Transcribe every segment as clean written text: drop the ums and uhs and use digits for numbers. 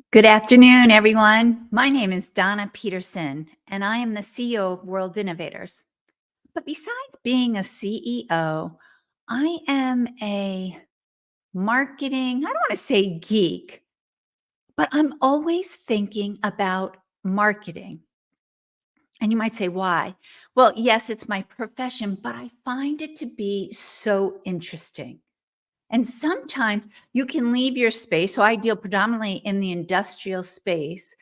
Good afternoon, everyone. My name is Donna Peterson, and I am the CEO of World Innovators. But besides being a CEO, I am a marketing, I don't want to say geek, but I'm always thinking about marketing. And you might say, why? Well, yes, it's my profession, but I find it to be so interesting. And sometimes you can leave your space. So I deal predominantly in the industrial space,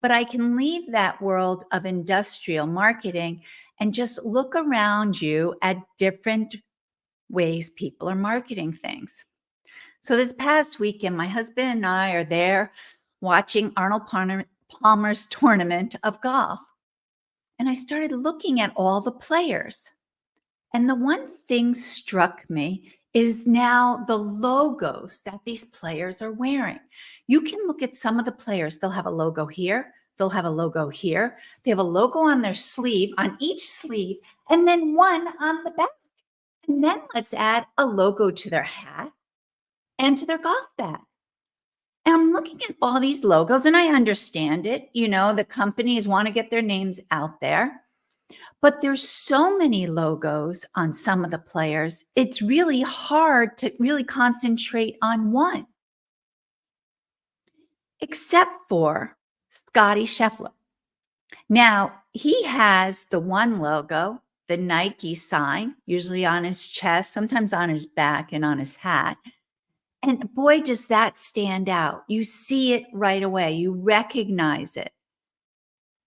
but I can leave that world of industrial marketing and just look around you at different ways people are marketing things. So this past weekend, my husband and I are there watching Palmer's tournament of golf. And I started looking at all the players. And the one thing struck me is now the logos that these players are wearing. You can look at some of the players, they'll have a logo here, they'll have a logo here, they have a logo on their sleeve, on each sleeve, and then one on the back. And then let's add a logo to their hat and to their golf bag. And I'm looking at all these logos and I understand it. The companies want to get their names out there. But there's so many logos on some of the players, it's really hard to really concentrate on one, except for Scotty Scheffler. Now, he has the one logo, the Nike sign, usually on his chest, sometimes on his back and on his hat. And boy, does that stand out. You see it right away. You recognize it.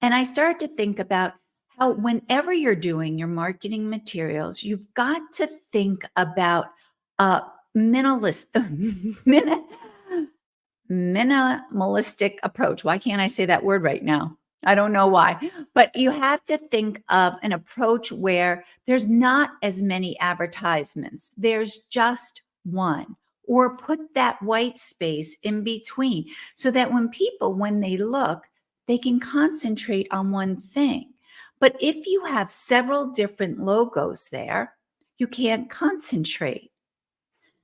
And I started to think about how whenever you're doing your marketing materials, you've got to think about a minimalist, minimalistic approach. Why can't I say that word right now? I don't know why, but you have to think of an approach where there's not as many advertisements. There's just one, or put that white space in between so that when they look, they can concentrate on one thing. But if you have several different logos there, you can't concentrate.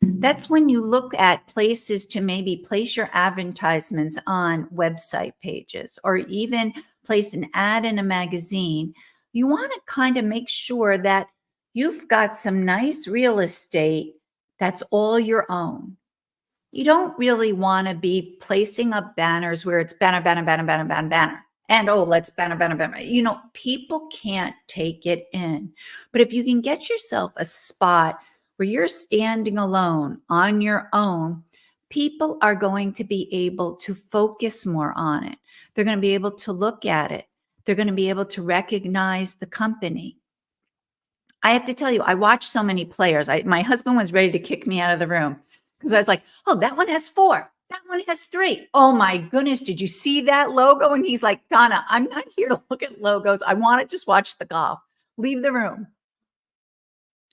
That's when you look at places to maybe place your advertisements on website pages or even place an ad in a magazine. You want to kind of make sure that you've got some nice real estate that's all your own. You don't really want to be placing up banners where it's banner, banner, banner, banner, banner, banner. And let's banner, banner, banner. People can't take it in. But if you can get yourself a spot where you're standing alone on your own, people are going to be able to focus more on it. They're going to be able to look at it. They're going to be able to recognize the company. I have to tell you, I watched so many players. My husband was ready to kick me out of the room because I was like, oh, that one has 4. That one has 3. Oh my goodness, did you see that logo? And he's like, Donna, I'm not here to look at logos. I want to just watch the golf. Leave the room.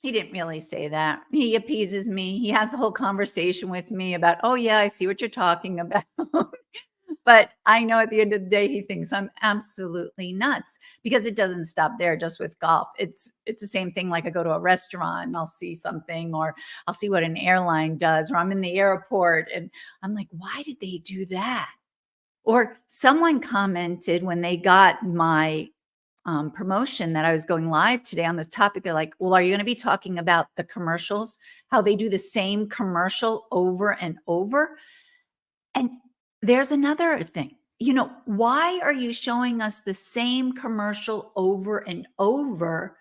He didn't really say that. He appeases me. He has the whole conversation with me about, oh yeah, I see what you're talking about. But I know at the end of the day, he thinks I'm absolutely nuts because it doesn't stop there just with golf. It's the same thing. Like I go to a restaurant and I'll see something, or I'll see what an airline does, or I'm in the airport and I'm like, why did they do that? Or someone commented when they got my promotion that I was going live today on this topic. They're like, well, are you going to be talking about the commercials, how they do the same commercial over and over? And there's another thing. Why are you showing us the same commercial over and over?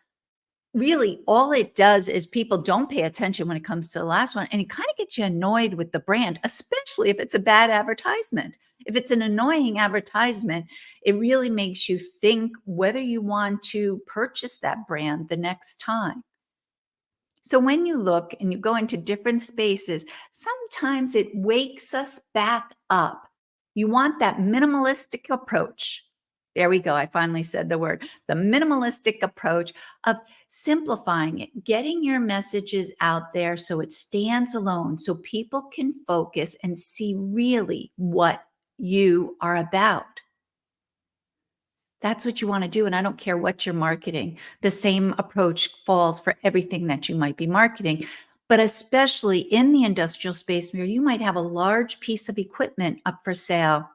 Really, all it does is people don't pay attention when it comes to the last one. And it kind of gets you annoyed with the brand, especially if it's a bad advertisement. If it's an annoying advertisement, it really makes you think whether you want to purchase that brand the next time. So when you look and you go into different spaces, sometimes it wakes us back up. You want that minimalistic approach. There we go. I finally said the word, the minimalistic approach of simplifying it, getting your messages out there so it stands alone, so people can focus and see really what you are about. That's what you want to do. And I don't care what you're marketing. The same approach falls for everything that you might be marketing, but especially in the industrial space where you might have a large piece of equipment up for sale.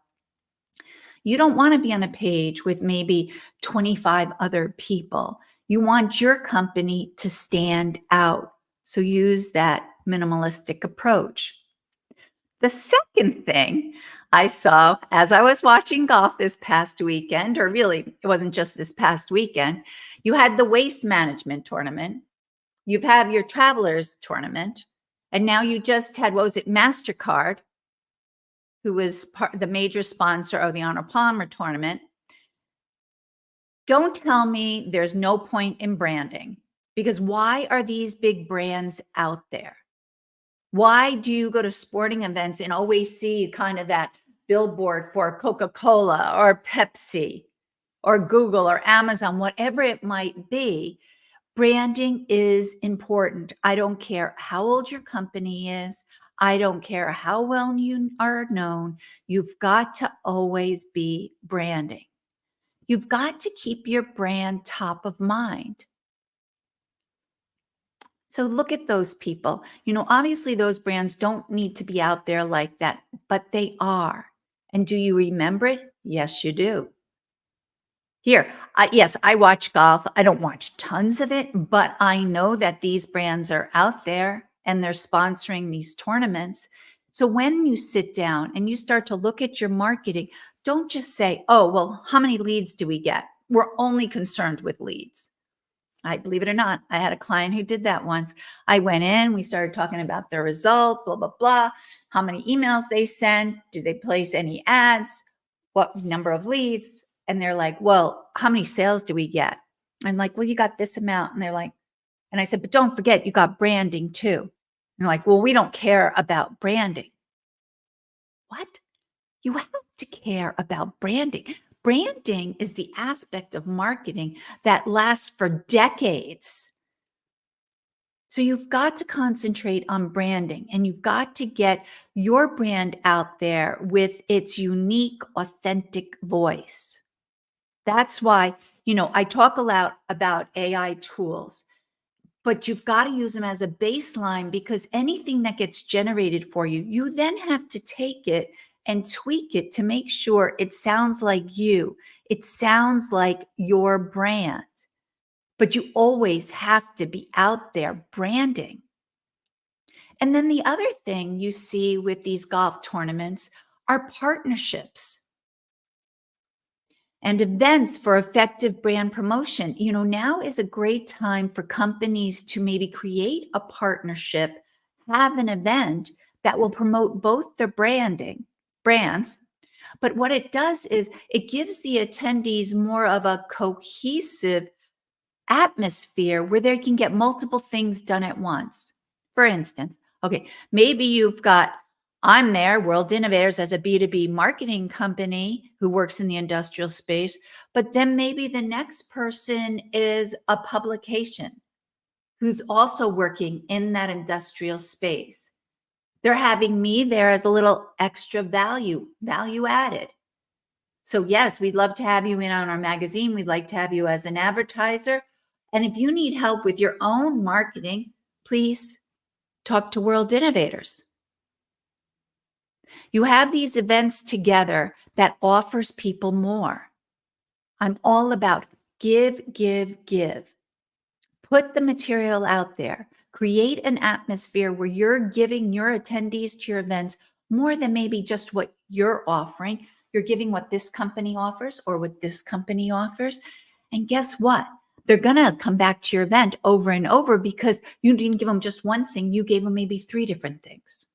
You don't want to be on a page with maybe 25 other people. You want your company to stand out. So use that minimalistic approach. The second thing I saw as I was watching golf this past weekend, or really, it wasn't just this past weekend, you had the waste management tournament, you've had your travelers tournament, and now you just had, what was it, MasterCard, who was the major sponsor of the Arnold Palmer tournament. Don't tell me there's no point in branding, because why are these big brands out there? Why do you go to sporting events and always see kind of that billboard for Coca-Cola or Pepsi or Google or Amazon, whatever it might be? Branding is important. I don't care how old your company is. I don't care how well you are known. You've got to always be branding. You've got to keep your brand top of mind. So look at those people. Obviously those brands don't need to be out there like that, but they are. And do you remember it? Yes, you do. Here, yes, I watch golf. I don't watch tons of it, but I know that these brands are out there and they're sponsoring these tournaments. So when you sit down and you start to look at your marketing, don't just say, oh, well, how many leads do we get? We're only concerned with leads. I believe it or not, I had a client who did that once. I went in, we started talking about their result, blah, blah, blah, how many emails they sent, did they place any ads, what number of leads? And they're like, well, how many sales do we get? I'm like, well, you got this amount. And they're like, and I said, but don't forget, you got branding too. And they're like, well, we don't care about branding. What? You have to care about branding. Branding is the aspect of marketing that lasts for decades. So you've got to concentrate on branding, and you've got to get your brand out there with its unique, authentic voice. That's why, I talk a lot about AI tools, but you've got to use them as a baseline, because anything that gets generated for you, you then have to take it and tweak it to make sure it sounds like you. It sounds like your brand. But you always have to be out there branding. And then the other thing you see with these golf tournaments are partnerships and events for effective brand promotion. Now is a great time for companies to maybe create a partnership, have an event that will promote both their brands. But what it does is it gives the attendees more of a cohesive atmosphere where they can get multiple things done at once. For instance, okay, maybe I'm there, World Innovators, as a B2B marketing company who works in the industrial space, but then maybe the next person is a publication who's also working in that industrial space. They're having me there as a little extra value added. So yes, we'd love to have you in on our magazine. We'd like to have you as an advertiser. And if you need help with your own marketing, please talk to World Innovators. You have these events together that offers people more. I'm all about give, give, give. Put the material out there. Create an atmosphere where you're giving your attendees to your events more than maybe just what you're offering. You're giving what this company offers or what this company offers. And guess what? They're going to come back to your event over and over because you didn't give them just one thing. You gave them maybe 3 different things.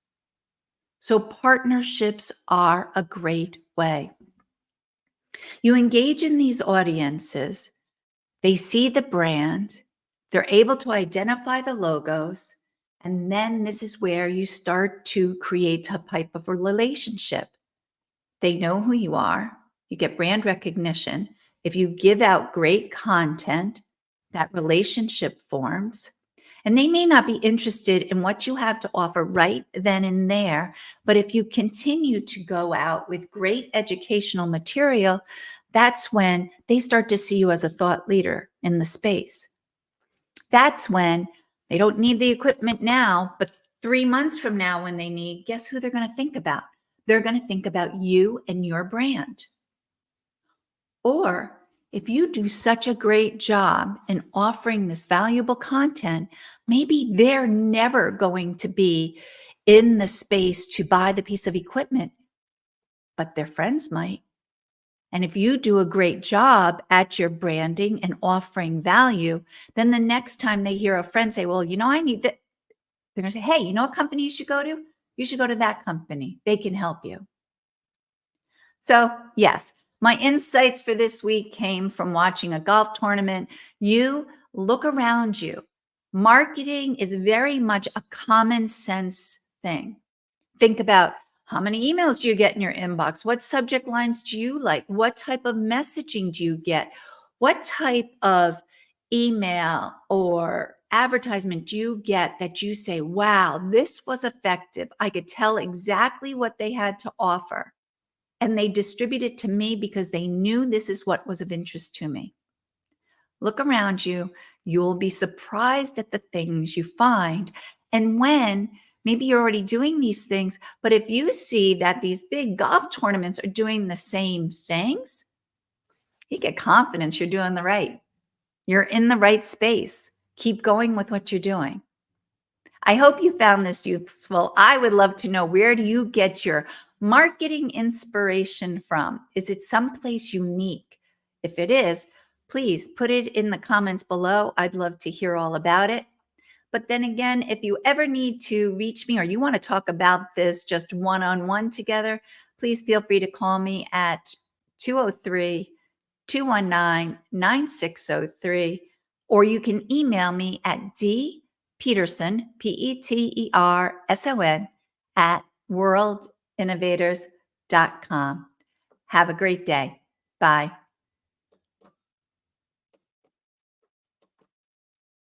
So partnerships are a great way. You engage in these audiences. They see the brand. They're able to identify the logos. And then this is where you start to create a type of a relationship. They know who you are. You get brand recognition. If you give out great content, that relationship forms. And they may not be interested in what you have to offer right then and there. But if you continue to go out with great educational material, that's when they start to see you as a thought leader in the space. That's when they don't need the equipment now, but 3 months from now when they need, guess who they're going to think about? They're going to think about you and your brand. Or if you do such a great job in offering this valuable content, maybe they're never going to be in the space to buy the piece of equipment, but their friends might. And if you do a great job at your branding and offering value, then the next time they hear a friend say, well, I need that, they're going to say, hey, you know what company you should go to? You should go to that company. They can help you. So, yes, my insights for this week came from watching a golf tournament. You look around you. Marketing is very much a common sense thing. Think about how many emails do you get in your inbox? What subject lines do you like? What type of messaging do you get? What type of email or advertisement do you get that you say, wow, this was effective? I could tell exactly what they had to offer. And they distribute it to me because they knew this is what was of interest to me. Look around you. You'll be surprised at the things you find. And when maybe you're already doing these things, but if you see that these big golf tournaments are doing the same things, you get confidence you're doing the right. You're in the right space. Keep going with what you're doing. I hope you found this useful. I would love to know, where do you get your marketing inspiration from? Is it someplace unique? If it is, please put it in the comments below. I'd love to hear all about it. But then again, if you ever need to reach me or you want to talk about this just one-on-one together, please feel free to call me at 203 219 9603, or you can email me at dpeterson, Peterson, at worldinnovators.com. Have a great day. Bye.